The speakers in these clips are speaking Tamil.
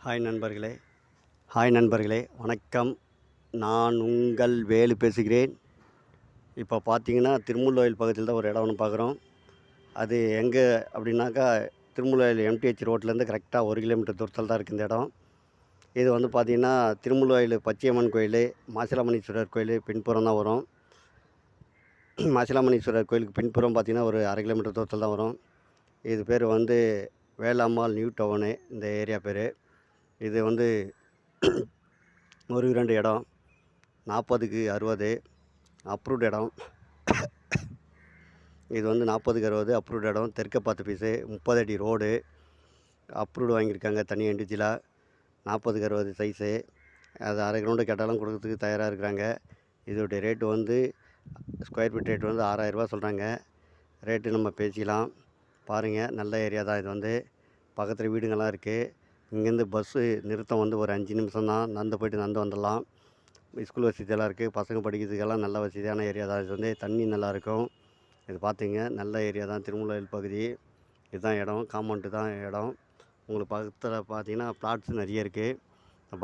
ஹாய் நண்பர்களே ஹாய் நண்பர்களே வணக்கம். நான் உங்கள் வேலு பேசுகிறேன். இப்போ பார்த்தீங்கன்னா திருமுல்வாயில் பக்கத்தில் தான் ஒரு இடம் ஒன்று பார்க்குறோம். அது எங்கே அப்படின்னாக்கா திருமுல்வாயில் எம்டிஹெச் ரோட்லேருந்து கரெக்டாக 1 கிலோமீட்டர் தூரத்தில் தான் இருக்குது இந்த இடம். இது வந்து பார்த்திங்கன்னா திருமுல்வாயில் பச்சையம்மன் கோயில், மாசிலாமணீஸ்வரர் கோயில் பின்புறம் தான் வரும். மாசிலாமணீஸ்வரர் கோயிலுக்கு பின்புறம் பார்த்திங்கன்னா ஒரு 1/2 கிலோமீட்டர் தூரத்தில் தான் வரும். இது பேர் வந்து வேளாம்மாள் நியூ டவுனு, இந்த ஏரியா பேர். இது வந்து ஒரு 2 இடம் 40க்கு 60 அப்ரூவ்டு இடம். இது வந்து 40க்கு 60 அப்ரூவ்டு இடம். தெற்க பார்த்த பீஸு 30 அடி ரோடு அப்ரூவ்டு வாங்கியிருக்காங்க தனியாக இண்டிவிஜுவலாக. 40க்கு 60 சைஸு. அது அரை கிரவுண்டு கேட்டாலும் கொடுக்கறதுக்கு தயாராக இருக்கிறாங்க. இதோடைய ரேட்டு வந்து ஸ்கொயர் ஃபீட் ரேட் வந்து 6000 ரூபா சொல்கிறாங்க. ரேட்டு நம்ம பேசிக்கலாம். பாருங்கள், நல்ல ஏரியா தான் இது. வந்து பக்கத்தில் வீடுங்கள்லாம் இருக்குது. இங்கேருந்து பஸ்ஸு நிறுத்தம் வந்து ஒரு 5 நிமிஷம் தான். நடந்து போய்ட்டு நடந்து வந்துடலாம். ஸ்கூல் வசதியெல்லாம் இருக்குது. பசங்க படிக்கிறதுக்கெல்லாம் நல்ல வசதியான ஏரியா தான். இது வந்து தண்ணி நல்லாயிருக்கும். இது பார்த்திங்க, நல்ல ஏரியா தான். திருமுல்வாயில் பகுதி இதுதான் இடம். காம்பவுண்டு தான் இடம். உங்களுக்கு பக்கத்தில் பார்த்தீங்கன்னா பிளாட்ஸ் நிறைய இருக்குது.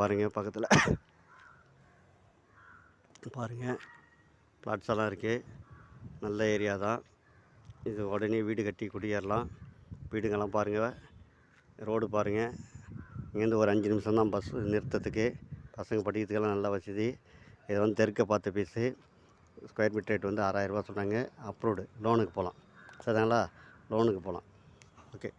பாருங்கள், பக்கத்தில் பாருங்கள், பிளாட்ஸ் எல்லாம் இருக்குது. நல்ல ஏரியா தான் இது. உடனே வீடு கட்டி குடியேறலாம். வீடுங்கள்லாம் பாருங்கள், ரோடு பாருங்கள். இங்கேருந்து ஒரு 5 நிமிஷம் தான் பஸ் நிறுத்தத்துக்கு. பசங்க படிக்கிறதுக்கெல்லாம் நல்ல வசதி. இது வந்து தெற்க பார்த்த பீஸு. ஸ்கொயர் ஃபீட் ரேட் வந்து 6000 ரூபா சொன்னாங்க. அப்ரூவ்டு. லோனுக்கு போகலாம். சரிங்களா? லோனுக்கு போகலாம். ஓகே.